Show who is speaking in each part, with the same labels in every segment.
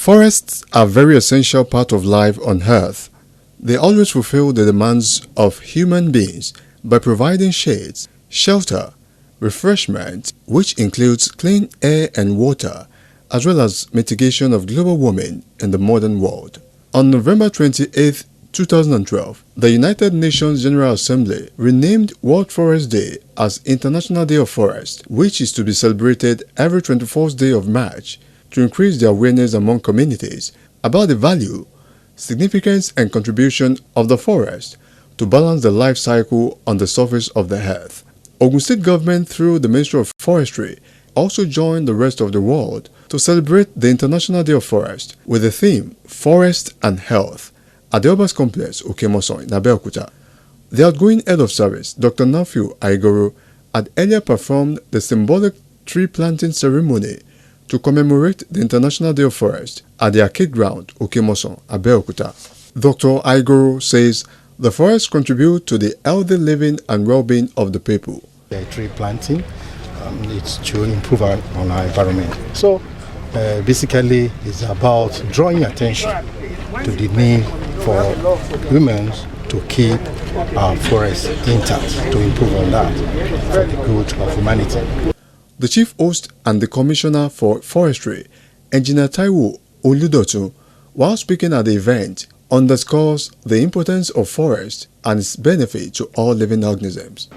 Speaker 1: Forests are a very essential part of life on Earth. They always fulfill the demands of human beings by providing shades, shelter, refreshment, which includes clean air and water, as well as mitigation of global warming in the modern world. On November 28, 2012, the United Nations General Assembly renamed World Forest Day as International Day of Forest, which is to be celebrated every 24th day of March to increase the awareness among communities about the value, significance and contribution of the forest to balance the life cycle on the surface of the earth. Ogun State government through the Ministry of Forestry also joined the rest of the world to celebrate the International Day of Forest with the theme Forest and Health at the Obas Complex, Okemoson in Abeokuta. The outgoing head of service, Dr. Nafiu Aigoro, had earlier performed the symbolic tree planting ceremony to commemorate the International Day of Forest at the Arcade Ground, Okemoson, Abeokuta. Dr. Aigoro says the forests contribute to the healthy living and well-being of the people.
Speaker 2: The tree planting it's to improve on our environment. So basically it's about drawing attention to the need for humans to keep our forests intact, to improve on that for the good of humanity.
Speaker 1: The chief host and the commissioner for forestry, Engineer Taiwo Oludotu, while speaking at the event, underscores the importance of forest and its benefit to all living organisms.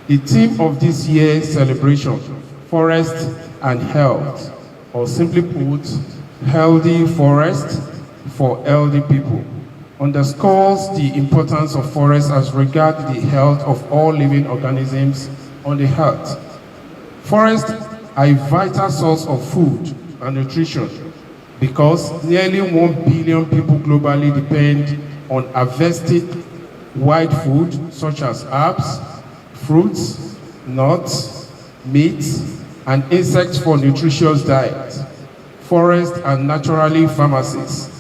Speaker 3: The theme of this year's celebration, Forest and Health, or simply put, Healthy Forest for Healthy People, underscores the importance of forests as regards the health of all living organisms on the earth. Forests are a vital source of food and nutrition because nearly 1 billion people globally depend on harvested wild food such as herbs, fruits, nuts, meat, and insects for nutritious diet. Forests are naturally pharmacies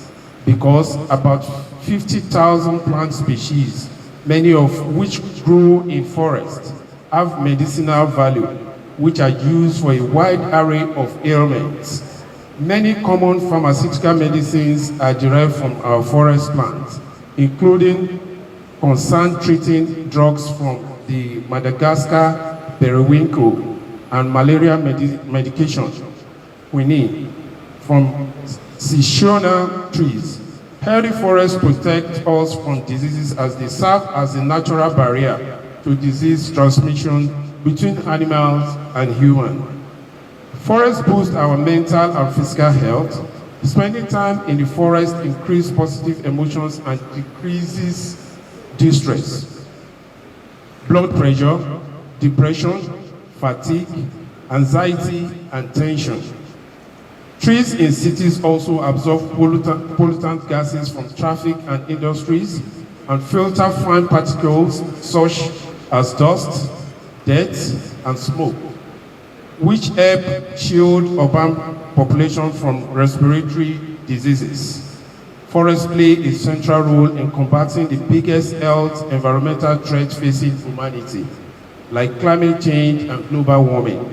Speaker 3: because about 50,000 plant species, many of which grow in forests, have medicinal value, which are used for a wide array of ailments. Many common pharmaceutical medicines are derived from our forest plants, including concerned treating drugs from the Madagascar periwinkle and malaria medication, quinine, from seasonal trees. Healthy forests protect us from diseases as they serve as a natural barrier to disease transmission between animals and humans. Forests boost our mental and physical health. Spending time in the forest increases positive emotions and decreases distress, blood pressure, depression, fatigue, anxiety, and tension. Trees in cities also absorb pollutant gases from traffic and industries and filter fine particles such as dust, dirt, and smoke, which help shield urban population from respiratory diseases. Forests play a central role in combating the biggest health environmental threats facing humanity, like climate change and global warming.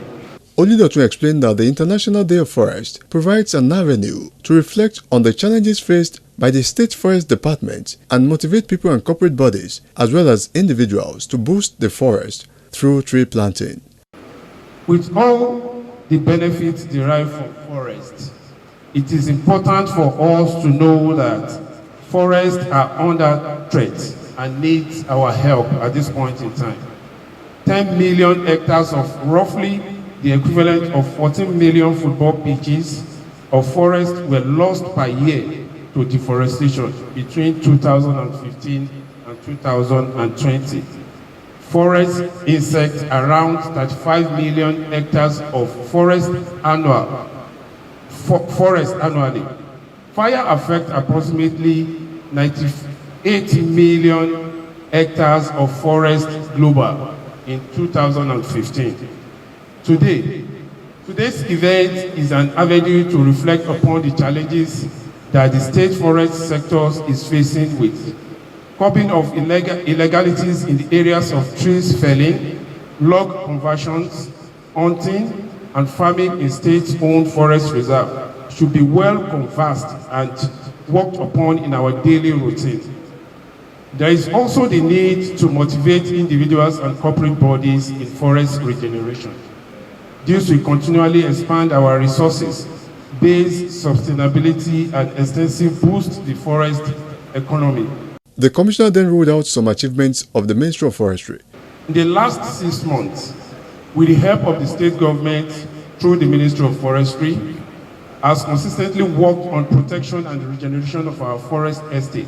Speaker 1: Oludotu explained that the International Day of Forest provides an avenue to reflect on the challenges faced by the State Forest Department and motivate people and corporate bodies, as well as individuals, to boost the forest through tree planting.
Speaker 3: With all the benefits derived from forests, it is important for us to know that forests are under threat and need our help at this point in time. 10 million hectares of roughly the equivalent of 14 million football pitches of forest were lost per year to deforestation between 2015 and 2020. Forest insects around 35 million hectares of forest annually. Fire affects approximately 98 million hectares of forest global in 2015. Today's event is an avenue to reflect upon the challenges that the state forest sector is facing with curbing of illegalities in the areas of trees felling, log conversions, hunting, and farming in state-owned forest reserve, should be well conversed and worked upon in our daily routine. There is also the need to motivate individuals and corporate bodies in forest regeneration. This will continually expand our resources, base sustainability, and extensive boost the forest economy.
Speaker 1: The commissioner then ruled out some achievements of the Ministry of Forestry.
Speaker 3: In the last 6 months, with the help of the state government through the Ministry of Forestry, has consistently worked on protection and regeneration of our forest estate.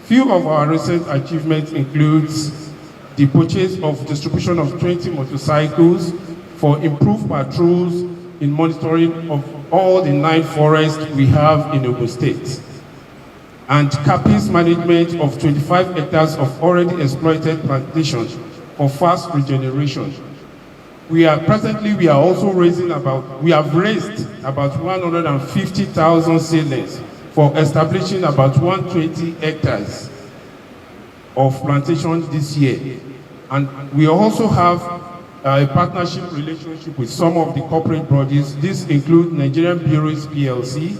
Speaker 3: Few of our recent achievements includes the purchase of distribution of 20 motorcycles for improved patrols in monitoring of all the 9 forests we have in Ogun State, and CAPI's management of 25 hectares of already exploited plantations for fast regeneration. We have also raised about 150,000 seedlings for establishing about 120 hectares of plantations this year. And we also have a partnership relationship with some of the corporate bodies. This includes Nigerian Bureaus PLC,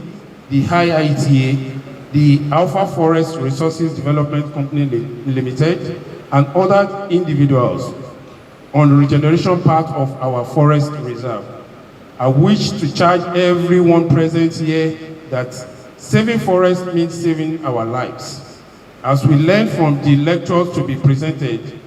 Speaker 3: the IITA, the Alpha Forest Resources Development Company Limited, and other individuals on the regeneration part of our forest reserve. I wish to charge everyone present here that saving forests means saving our lives. As we learn from the lectures to be presented,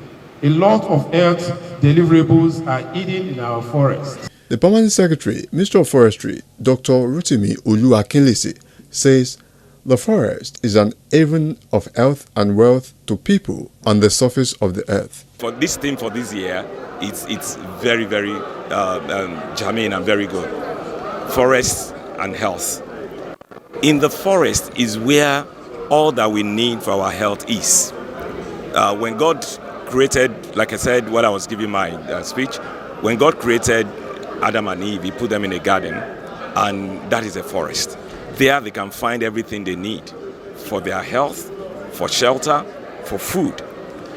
Speaker 3: a lot of health deliverables are hidden in our forests.
Speaker 1: The Permanent Secretary, Minister of Forestry, Dr. Rotimi Olu-Akinlesi, says the forest is an haven of health and wealth to people on the surface of the earth.
Speaker 4: For this theme for this year, it's very, very germane and very good. Forests and health. In the forest is where all that we need for our health is. When God created, like I said when I was giving my speech, when God created Adam and Eve, He put them in a garden, and that is a forest. There they can find everything they need for their health, for shelter, for food.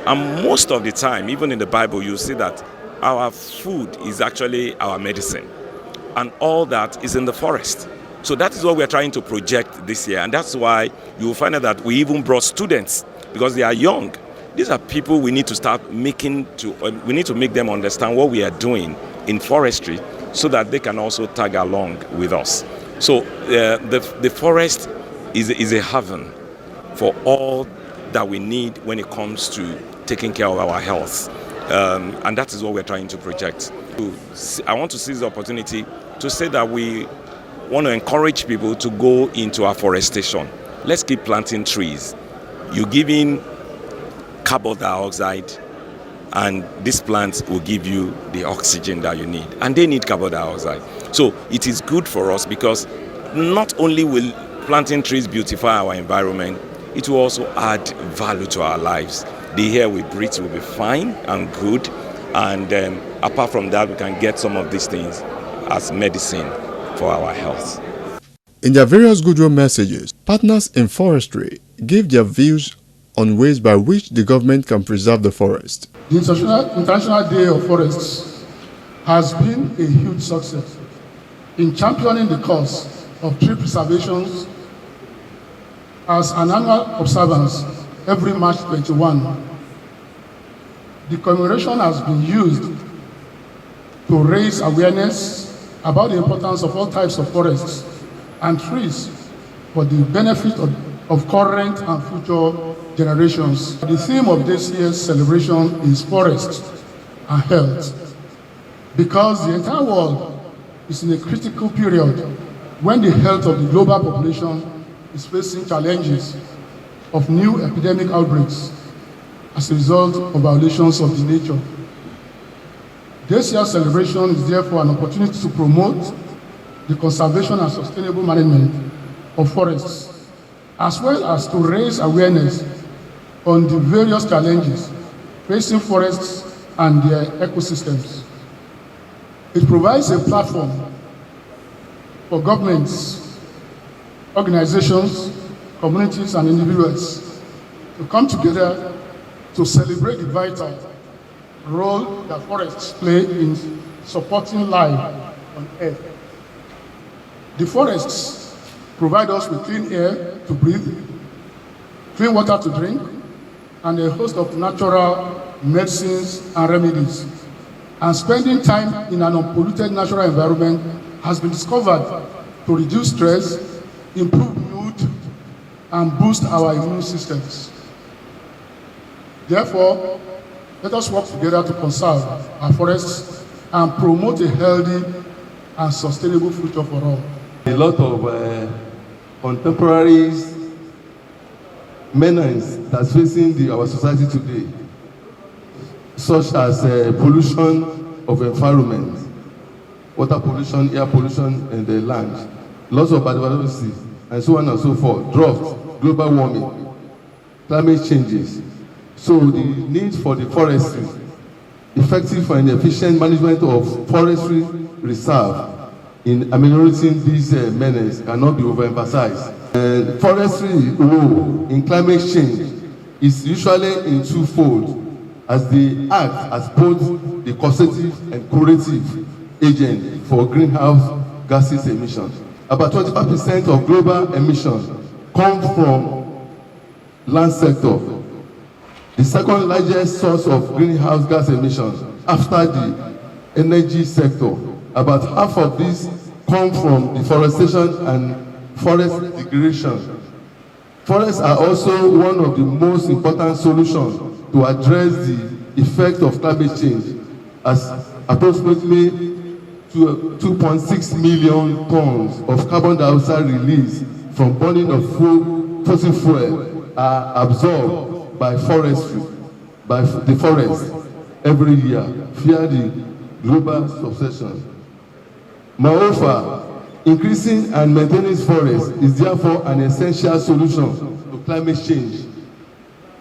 Speaker 4: And most of the time, even in the Bible, you see that our food is actually our medicine. And all that is in the forest. So that is what we're trying to project this year. And that's why you will find out that we even brought students, because they are young. These are people we need to start we need to make them understand what we are doing in forestry so that they can also tag along with us. So the forest is a haven for all that we need when it comes to taking care of our health. And that is what we're trying to project. I want to seize the opportunity to say that we want to encourage people to go into afforestation. Let's keep planting trees. You give in carbon dioxide, and these plants will give you the oxygen that you need. And they need carbon dioxide. So it is good for us because not only will planting trees beautify our environment, it will also add value to our lives. The air we breathe will be fine and good. And apart from that, we can get some of these things as medicine for our health.
Speaker 1: In their various goodwill messages, partners in forestry gave their views on ways by which the government can preserve the forest.
Speaker 5: The International Day of Forests has been a huge success in championing the cause of tree preservation as an annual observance every March 21. The commemoration has been used to raise awareness about the importance of all types of forests and trees for the benefit of current and future generations. The theme of this year's celebration is forest and health, because the entire world is in a critical period when the health of the global population is facing challenges of new epidemic outbreaks as a result of violations of the nature. This year's celebration is therefore an opportunity to promote the conservation and sustainable management of forests, as well as to raise awareness on the various challenges facing forests and their ecosystems. It provides a platform for governments, organizations, communities, and individuals to come together to celebrate the vital role that forests play in supporting life on Earth. The forests provide us with clean air to breathe, clean water to drink, and a host of natural medicines and remedies. And spending time in an unpolluted natural environment has been discovered to reduce stress, improve mood, and boost our immune systems. Therefore, let us work together to conserve our forests and promote a healthy and sustainable future for all.
Speaker 6: A lot of contemporary menace that's facing our society today, such as pollution of environment, water pollution, air pollution in the land, loss of biodiversity, and so on and so forth, drought, global warming, climate changes. So the need for the forestry, effective and efficient management of forestry reserve in ameliorating these menace cannot be overemphasized. Forestry role in climate change is usually in twofold, as they act as both the causative and curative agent for greenhouse gases emissions. About 25% of global emissions come from land sector, the second largest source of greenhouse gas emissions after the energy sector. About half of these come from deforestation and forest degradation. Forests are also one of the most important solutions to address the effect of climate change, as approximately 2.6 million tons of carbon dioxide released from burning of fossil fuel are absorbed by forestry, by the forest every year via the global subsession. Moreover, increasing and maintaining forests is therefore an essential solution to climate change.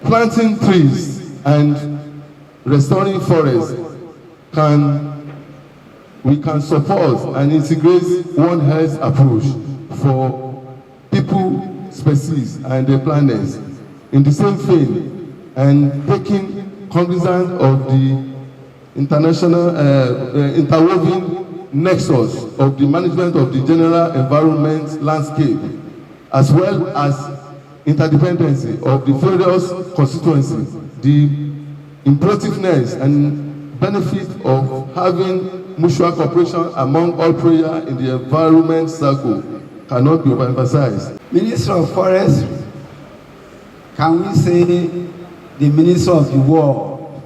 Speaker 6: Planting trees and restoring forests we can support and integrate One Health approach for people, species, and the planets. In the same vein, and taking cognizance of the international interwoven nexus of the management of the general environment landscape, as well as interdependency of the various constituencies, the imperativeness and benefit of having mutual cooperation among all players in the environment circle cannot be overemphasized.
Speaker 7: Minister of Forest, can we say the Minister of the World?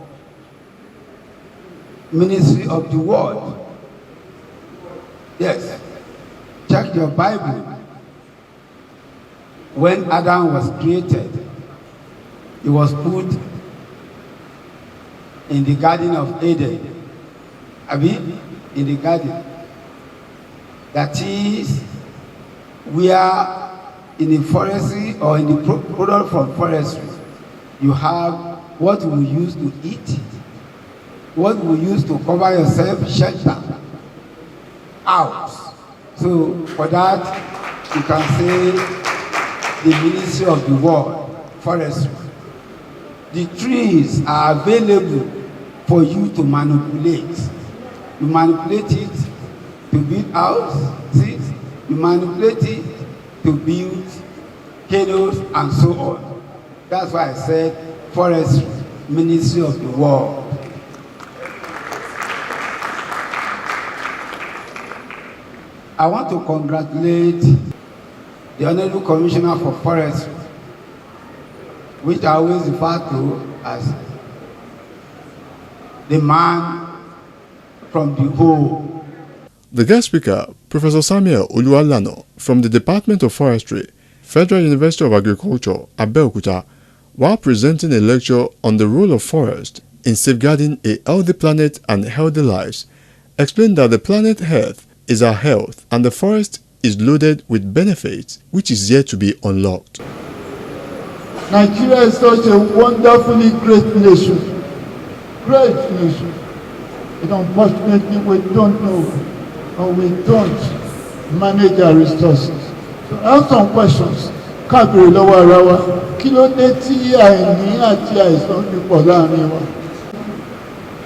Speaker 7: Ministry of the World. Yes. Check your Bible. When Adam was created, he was put in the Garden of Eden. In the garden. That is where in the forestry or in the product from forestry, you have what we use to eat, what we use to cover yourself, shelter, house. So for that, you can say the Ministry of the World, forestry. The trees are available for you to manipulate. You manipulate it to build houses, you manipulate it to build canoes and so on. That's why I said Forestry, Ministry of the World. I want to congratulate the Honorable Commissioner for Forestry, which I always refer to as the man from the whole.
Speaker 1: The guest speaker, Professor Samuel Oluwalano from the Department of Forestry, Federal University of Agriculture, Abeokuta, while presenting a lecture on the role of forest in safeguarding a healthy planet and healthy lives, explained that the planet Earth is our health and the forest is loaded with benefits which is yet to be unlocked.
Speaker 5: Nigeria is such a wonderfully great nation. Great nation. But unfortunately, we don't know or we don't manage our resources. So I have some questions. Káàbìrì lọ́wọ́ ara wa, kí ló dé tí àìní àti àìsàn fi pọ̀ láàrin wa?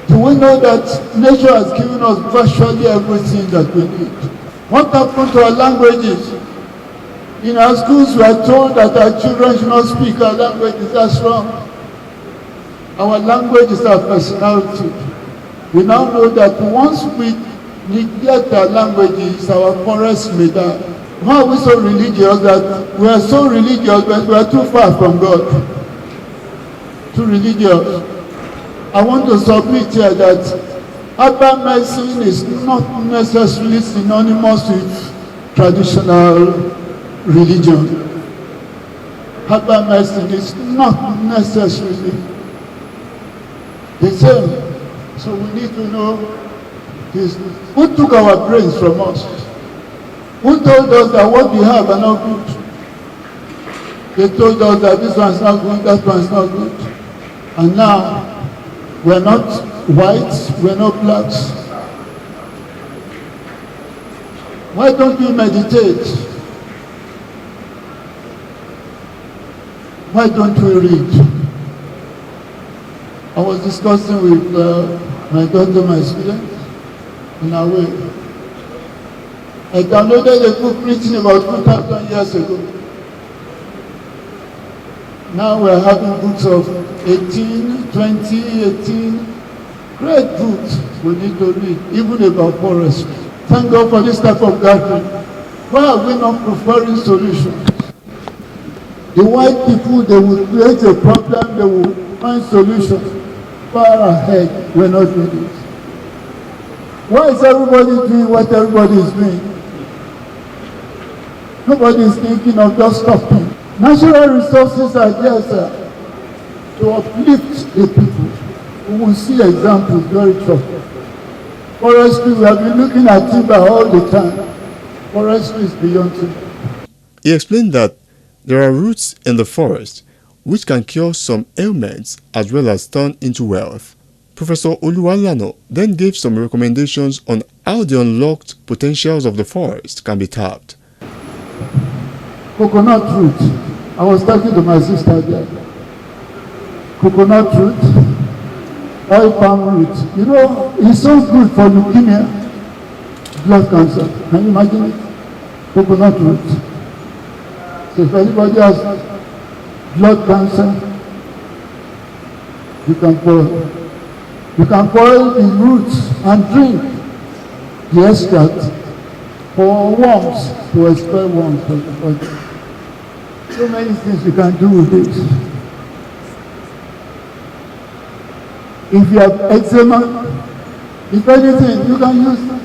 Speaker 5: Do we know that nature has given us virtually everything that we need? What happened to our languages? In our schools, we are told that our children should not speak our languages. That's wrong. Our language is our personality. We now know that once we neglect our languages, our forests may die. Why are we so religious that we are so religious but we are too far from God? Too religious. I want to submit here that urban medicine is not necessarily synonymous with traditional religion. Urban medicine is not necessarily the same. So we need to know this. Who took our brains from us? Who told us that what we have are not good? They told us that this one's not good, that one's not good. And now, we're not whites, we're not blacks. Why don't we meditate? Why don't we read? I was discussing with my daughter, my student, in our way. I downloaded a book written about 2,000 years ago. Now we're having books of 18, 20, 18. Great books we need to read, even about forestry. Thank God for this type of gathering. Why are we not preferring solutions? The white people, they will create a problem, they will find solutions. Far ahead, we're not doing it. Why is everybody doing what everybody is doing? Nobody is thinking of just stopping. Natural resources are there, sir, to uplift the people. We will see examples very shortly. Forestry, we have been looking at timber all the time. Forestry is beyond timber.
Speaker 1: He explained that there are roots in the forest which can cure some ailments as well as turn into wealth. Professor Oluwalano then gave some recommendations on how the unlocked potentials of the forest can be tapped.
Speaker 5: Coconut root. I was talking to my sister there. Coconut root, oil palm root. You know, it's so good for leukemia, blood cancer. Can you imagine it? Coconut root. So if anybody has blood cancer, you can boil the roots and drink the extract for worms, to expel worms from the body. So many things you can do with this. If you have eczema, if anything, you can use it.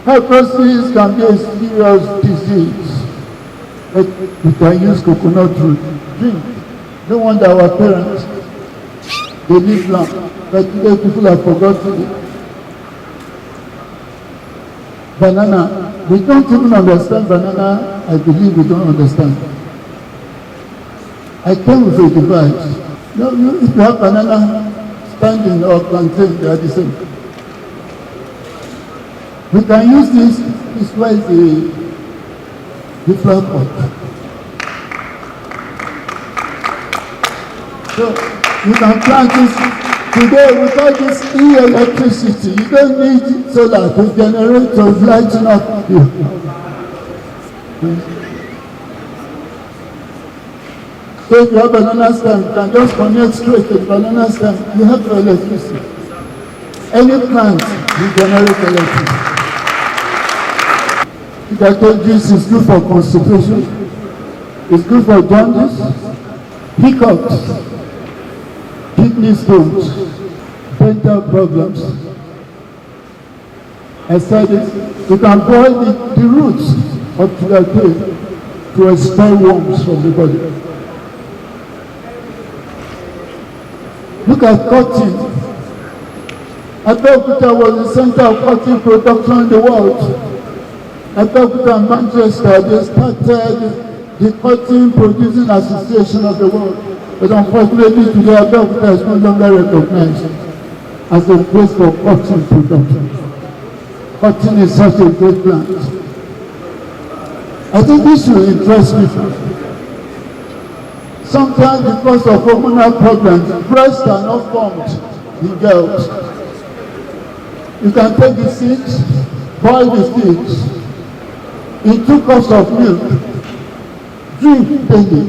Speaker 5: Leprosy can be a serious disease. But you can use coconut root. Drink. No wonder our parents, they live long. But today people have forgotten it. Banana. We don't even understand banana. I believe we don't understand. I came with a device. No, if you have banana standing or plantain, they are the same. We can use this way the flower pot. So you can plant this today without this electricity. You don't need solar to generate or lighten up here. So if you have banana stem, you can just connect straight to the banana stem. You have your electricity. Any plant will generate electricity. That juice is good for constipation, it's good for jaundice, hiccups, kidney stones, dental problems. I said it, you can boil the roots of sugarcane to expel worms from the body. Look at cotton. Abeokuta was the center of cotton production in the world. Abeokuta and Manchester, they started the Cotton Producing Association of the world. But unfortunately today, Abeokuta is no longer recognized as a place for cotton production. Cotton is such a great plant. I think this will interest people. Sometimes because of hormonal problems, breasts are not formed in girls. You can take the seeds, boil the seeds,
Speaker 8: In 2 cups of milk, drink daily,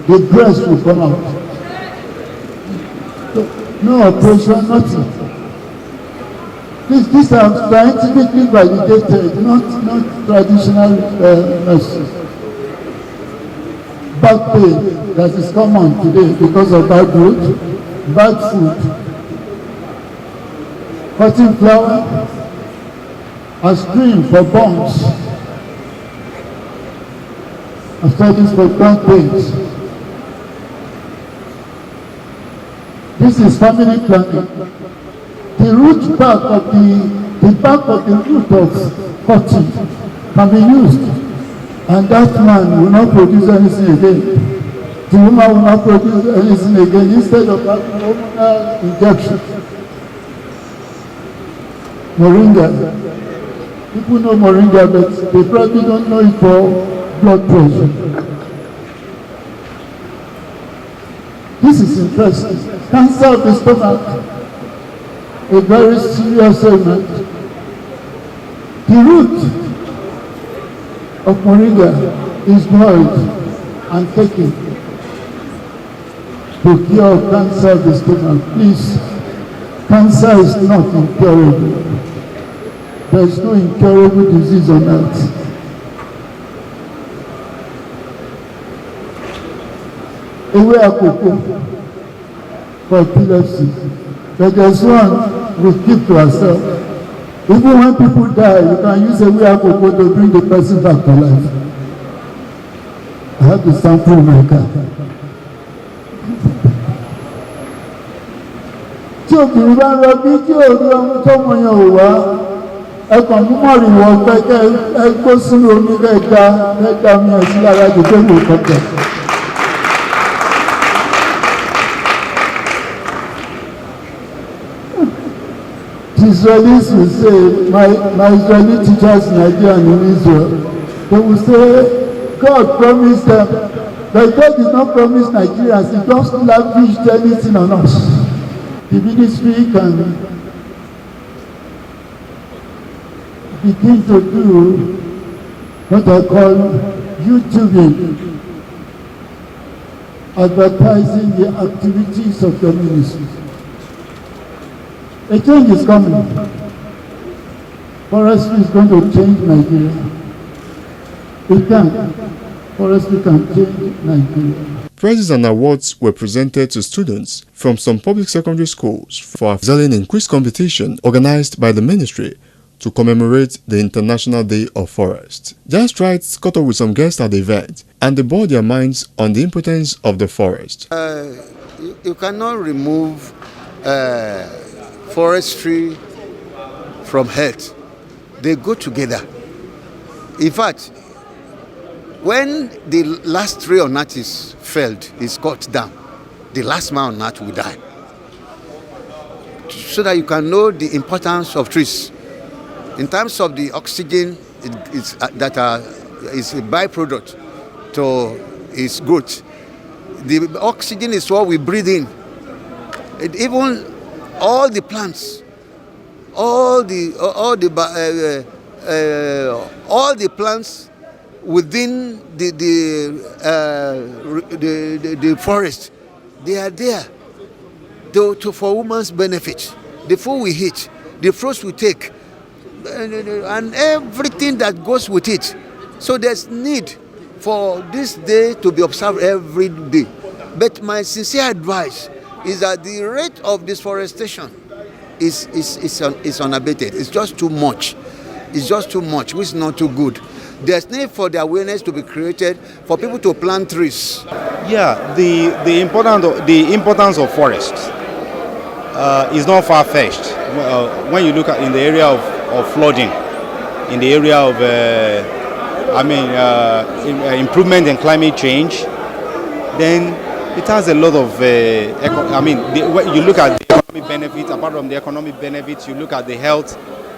Speaker 8: the breast will come out. No operation, nothing. These are scientifically validated, not traditional medicine. Back pain that is common today because of bad growth, bad food, cutting flour, aspirin for bones, studies for back pains. This is family planning. The root bark of the root of cotton can be used, and that man will not produce anything again. The woman will not produce anything again instead of having hormonal injection. Moringa. People know moringa, but they probably don't know it for blood pressure. This is interesting. Cancer of the stomach, a very serious ailment. The root of moringa is boiled and taken to cure cancer of the stomach. Please, cancer is not incurable. There is no incurable disease on earth. Ewe akoko for epilepsy, but there's one we keep to ourselves. Even when people die, you can use ewe akoko to bring the person back to life. I have the sample in my car. Tí obìnrin bá ń rọbí tí òru ọmọ tọ́mọ yẹn ò wá, ẹkàn mú mọ̀rìnwó ọgbẹ́ kẹ́ ẹ gbó sínú omi kẹ́ẹ̀dá mi ẹ̀ sí lára jù pé mo kọ̀kẹ́. Israelis will say, my Israeli teachers in Nigeria and in Israel, they will say, God promised them, but God did not promise Nigerians, He just lavished anything on us. The ministry can begin to do what I call YouTubing, advertising the activities of the ministry. A change is coming. Forestry is going to change Nigeria. It can. Forestry can change Nigeria.
Speaker 1: Prizes and awards were presented to students from some public secondary schools for excelling in quiz competition organized by the ministry to commemorate the International Day of Forest. Just Rights caught up with some guests at the event, and they bore their minds on the importance of the forest.
Speaker 9: You cannot remove forestry from health. They go together. In fact, when the last tree on earth is felled, is cut down, the last man on earth will die. So that you can know the importance of trees. In terms of the oxygen is a byproduct to its growth. The oxygen is what we breathe in. Even all the plants, all the plants within the forest, they are there for women's benefit. The food we eat, the fruits we take, and everything that goes with it. So there's need for this day to be observed every day. But my sincere advice is that the rate of deforestation is unabated. It's just too much. It's just too much, which is not too good. There's need for the awareness to be created for people to plant trees.
Speaker 10: Yeah, the importance of forests is not far-fetched. When you look at in the area of flooding, in the area of improvement in climate change, then it has a lot of you look at the economic benefits. Apart from the economic benefits, you look at the health,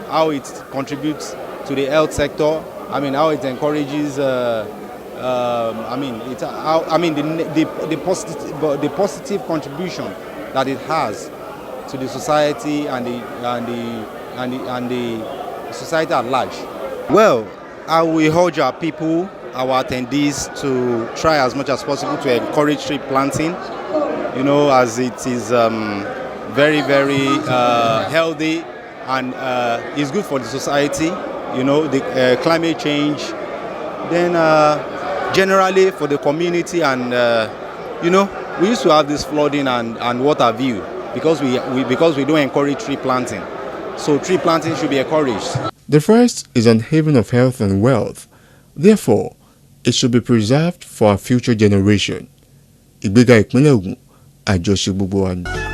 Speaker 10: how it contributes to the health sector. How it encourages the positive contribution that it has to the society and the society at large.
Speaker 9: Well,
Speaker 10: I will urge our people, our attendees, to try as much as possible to encourage tree planting, as it is very, very healthy and is good for the society, the climate change, then generally for the community, and we used to have this flooding and water view because we don't encourage tree planting. So tree planting should be encouraged.
Speaker 1: The forest is an haven of health and wealth. Therefore, it should be preserved for our future generation. Ìgbéga ìpínlẹ̀ Ògùn, àjọṣe gbogbo wa ni.